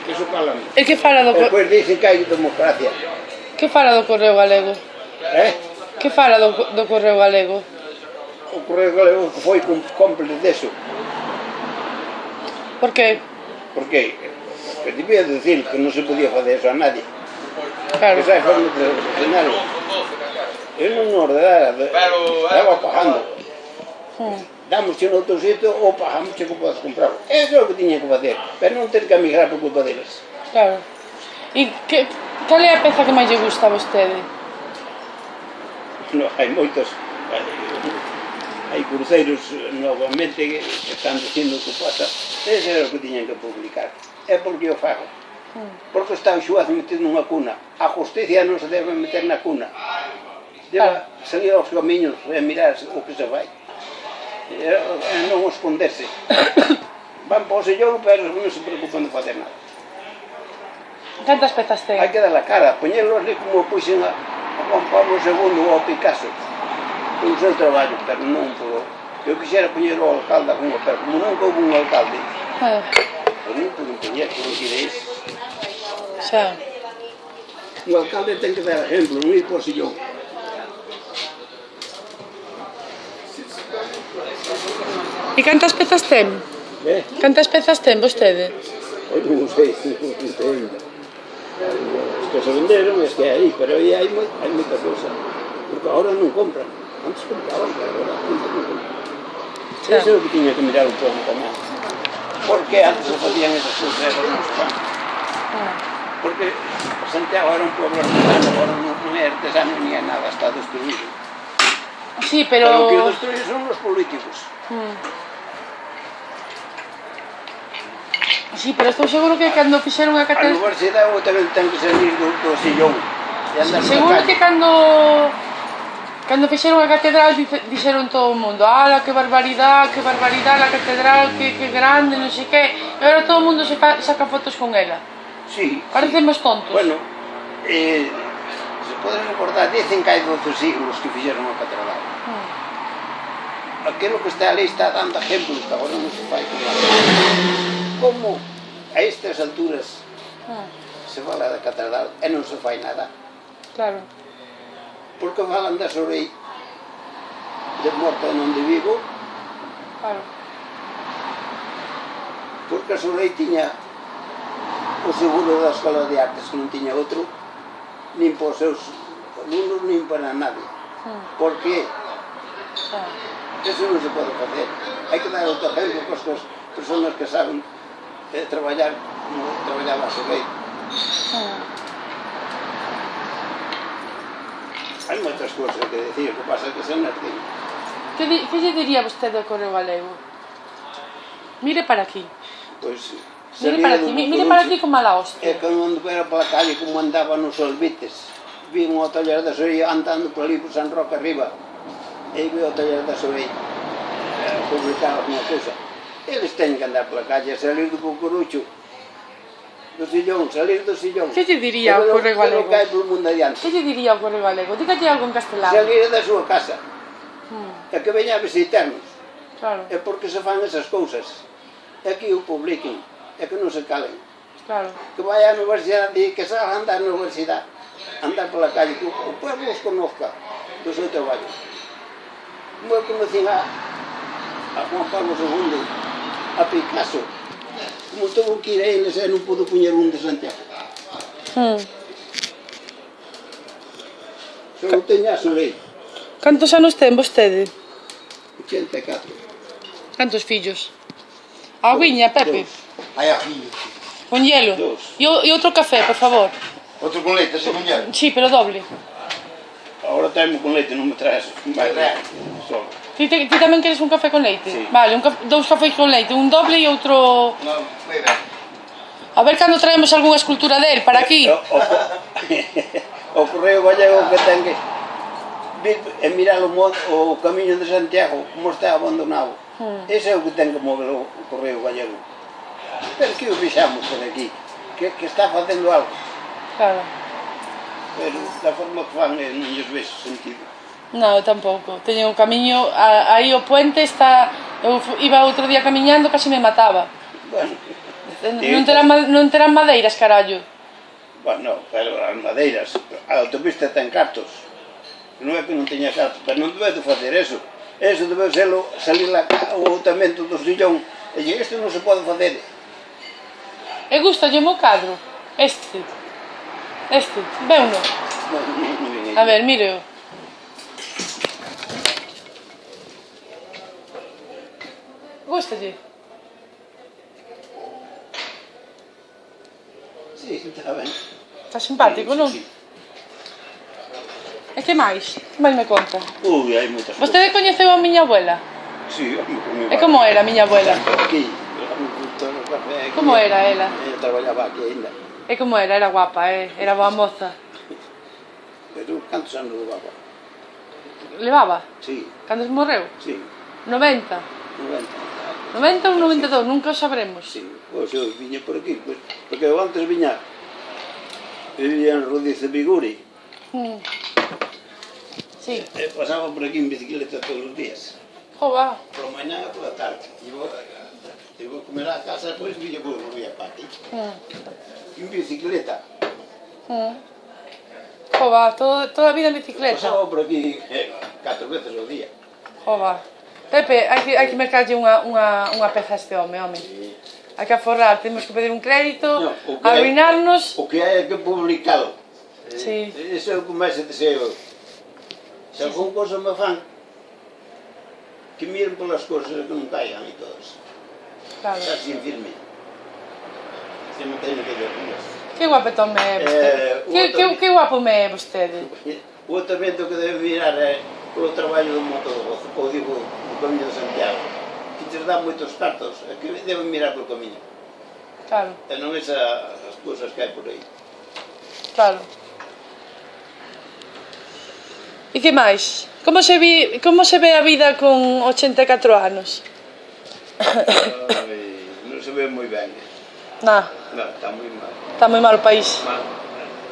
Eso falan. E que fala do... Despois dicen que hai democracia. Que fala do Correo Galego? Que fala do Correo Galego? O Correo Galego foi cómplice deso. Por que? Porque debía decir que non se podía fazer eso a nadie. Claro. Que esa forma de funcionarlo. Eu non nos ordenara, estaba pagando. Damos en outro sitio ou pagamos que podes comprarlo. Eso é o que tiña que facer, pero non ter que emigrar por culpa deles. Claro. E cal é a peza que máis lle gusta a vostede? No, hai moitos, hai cruceiros novamente que están dicindo que pasa. Ese era o que tiñan que publicar. É porque o fago. Porque está o xuaz metido nunha cuna. A justicia non se debe meter na cuna. Debe salir aos camiños e mirar o que se vai. E non esconderse. Van para o sillón, pero non se preocupan de facer nada. Cantas pezas ten? Hai que dar a cara, poñerlo ali como puxen a Juan Pablo II ou a Picasso. Polo seu traballo, pero non polo... Eu quixera poñer o alcalde a unha, pero como non houve un alcalde, pois non poden poñer, por non direis. Xa. O alcalde ten que dar exemplo, non ir por sillón. E cantas pezas ten? Cantas pezas ten vostede? Non sei, non sei ainda. Os que se venderon, es que hai, pero aí hai moita cousa. Porque agora non compran. Antes compraban, pero agora non compran. Eso é o que tiña que mirar un pouco tamén. Por que antes se facían esas cousas e agora non se fan? Porque Santiago era un pueblo artesano, agora non é artesano ni é nada, está destruído. Sí, pero... Pero o que o destruyen son os políticos. Sí, pero estou seguro que cando fixeron a A catedral... universidade tamén ten que salir do sillón. Seguro que cando fixeron a catedral dixeron todo o mundo: ala, que barbaridade a catedral, que grande, non sei que. E agora todo o mundo saca fotos con ela. Sí. Parecemos tontos. Bueno, se pode recordar, dicen que hai 12 siglos que fixeron a catedral. Aquilo que está ali está dando ejemplos que agora non se fai con nada. Como a estas alturas se fala da catedral e non se fai nada? Claro. Porque falan da Sorei de morta e non de vivo. Claro. Porque a Sorei tiña o seguro da Escola de Artes, que non tiña outro, nin para os seus alumnos, nin para nadie. Por que? Eso non se pode facer. Hai que dar outro ejemplo con as persoas que saben traballar como traballaba a Sorei. Hai moitas cousas que decir, o que pasa é que se nerdín. Que lle diría vostede ao Correo Galego? Mire para aquí. Pois... Mire para aquí con mala hostia. É que non era para a calle como andaba nos Olvites. Vi un taller da Sorei andando por ali por San Roque arriba. E vi o taller da Sorei publicar alguna cousa. Eles teñen que andar pola calle, salir do cucurucho, do sillón, salir do sillón. Que lle diría ao Correo Galego? Que non cae polo mundo adiante. Que lle diría ao Correo Galego? Dígalle algo en castelán. Salir da súa casa. E que veña a visitarnos. Claro. É porque se fan esas cousas. É que o publiquen. É que non se calen. Claro. Que vai á universidade e que salga a andar na universidade. Andar pola calle, que o pueblo os conozca do seu traballo. Como eu conocín a Juan Pablo II, a Picasso, como tuvo que ir a eles e non pudo poñer un de Santiago. Só teña a Sorei. Cantos anos ten vostede? 84. Cantos fillos? A aguiña, Pepe? Hai a fillo. Con hielo? E outro café, por favor. Outro con leite, se con hielo? Sí, pero doble. Agora traemos con leite, non me traes. Ti tamén queres un café con leite? Sí. Vale, dous cafés con leite, un doble e outro... Non, moi ben. A ver cando traemos algunha escultura del para aquí. O Correo Gallego que ten que vir e mirar o camiño de Santiago, como está abandonado. Ese é o que ten que mover o Correo Gallego. Pero que o fixamos por aquí? Que está facendo algo. Claro. Pero da forma que fan non lles vexo sentido. Non, tampouco. Teñen un camiño, aí o puente está... Eu iba outro día camiñando, casi me mataba. Bueno, Non terán madeiras, carallo. Bueno, pero as madeiras, a autopista ten cartos. Non é que non teña cartos, pero non debe de facer eso. Eso debe salir o botamento do sillón. E isto non se pode facer. E gustalle o cadro? Este, veuno. A ver, míreo. Gustalle? Sí, está ben. Está simpático, non? Sí. E que máis? Que máis me conta? Ui, hai moitas Vostede coñeceu a miña abuela? Sí, E como era a miña abuela? Aquí, no café, aquí. Como era ela? Ela traballaba aquí ainda. E como era? Era guapa, era boa moza. Pero cantos anos levaba? Levaba? Sí, Cando se morreu? sí, 90? 90. 90 ou 92? Nunca o sabremos. Sí, pois eu viña por aquí, pois, porque eu antes viña, vivía en Rodiz de Viguri, Sí. e pasaba por aquí en bicicleta todos os días, Jova. por mañá e por la tarde. Iba a comer a casa, depois volvía para aquí. En bicicleta. Jova, toda a vida en bicicleta. Pasaba por aquí 4 veces ao día. Jova. Pepe, hai que mercarlle unha peza a este home. Sí. Hai que aforrar, temos que pedir un crédito, No, arruinarnos. O que hai é que publicalo. Sí. Iso é o que máis deseo. Se algún cosa me fan, que miren polas cousas que non caigan e todos. Claro. Así en firme. Se non teño que ver con eso. Que guapetón me é vostede. Que guapo me é vostede. O outro evento que debe virar é o traballo do motogozo, ou digo, do Camiño de Santiago, que te dá moitos cartos, é que deben mirar polo camiño. Claro, E non esas cousas que hai por aí. claro. E que máis? Como se ve a vida con 84 anos? Non se ve moi ben. Non, Non, está moi mal. está moi mal o país. Mal.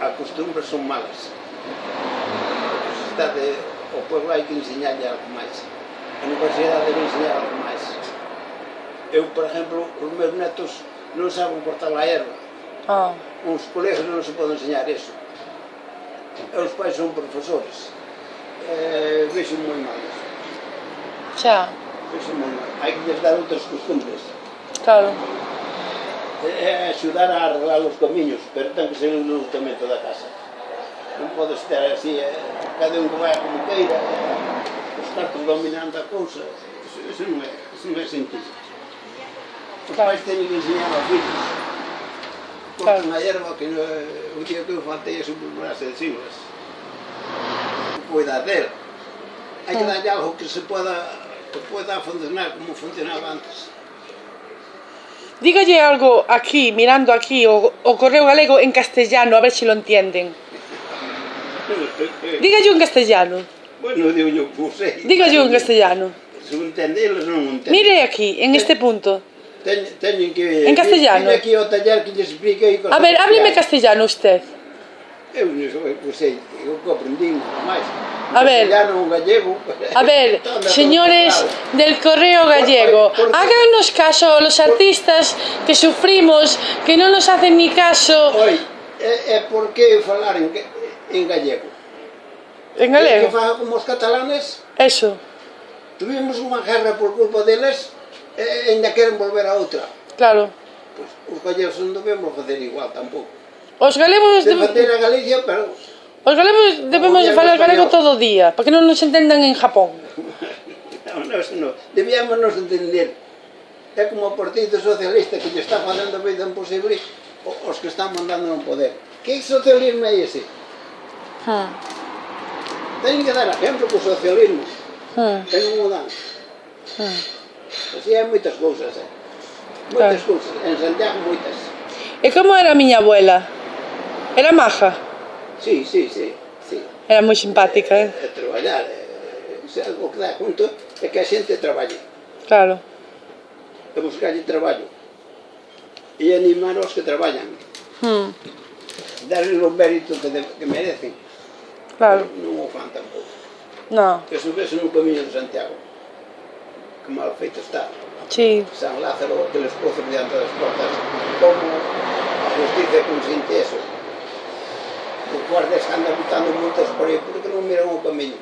As costumbres son malas. O pueblo hai que enseñarlle algo máis. A universidade debe enseñar algo máis. Eu, por exemplo, os meus netos non saben cortar a erva. Os colegas non se poden enseñar eso. E os pais son profesores. Vexo moi mal eso. Xa, Vexo moi mal. Hai que lles dar outras costumbres. claro. Axudar a arreglar os camiños, pero ten que ser un lutamento da casa. Non podes estar así, cada un que vai como queira, os cartos dominando a cousa. Eso non é sentido. Os pais teñen que enseñar aos filhos. Cortan a erva, que o día que eu faltei a superbrase de siglas. Cuidar dela. Hai que darlle algo que se pueda funcionar como funcionaba antes. Dígalle algo aquí, mirando aquí, o Correo Galego en castellano, a ver se lo entienden. Dígalle en castellano. Bueno, digo yo, non sei. Dígalle en castellano. Se o entende, eles non o entenden. Mire aquí, en este punto. Teñen que... En castellano. Vine aquí ao taller que lles explique aí cosas. A ver, hábleme castellano usted. Eu non sei, eu aprendí nada máis. A ver. Castellano, un gallego. A ver, señores del Correo Gallego, háganos caso los artistas que sufrimos, que no nos hacen ni caso. Oi, é por que falar en gallego? En Que galego? faga como os catalanes. Eso, Tuvimos unha guerra por culpa deles e ainda queren volver a outra. claro. Pois os gallegos non debemos facer igual tampouco. Os galegos Defender a Galicia, pero... debemos de falar galego todo o día, para que non nos entendan en Japón. No, debíamos nos entender. É como o Partido Socialista que lle está facendo a vida imposible os que están mandando no poder. Que socialismo é ese? Teñen que dar exemplo co socialismo. E non o dan. Así hai moitas cousas, moitas cousas. En Santiago moitas. E como era a miña abuela? Era maja? Sí. Era moi simpática, Traballar. O que dá conto é que a xente traballe. Claro. E buscarlle traballo. E animar aos que traballan. Darles o mérito que merecen. Claro. Non o fan tampouco. No. Que subese no Camiño de Santiago. Que mal feito está. Sí. San Lázaro, que les cruces diante das portas, como a justicia consinte eso. Os guardias andan botando multas por aí porque non miran o camiño.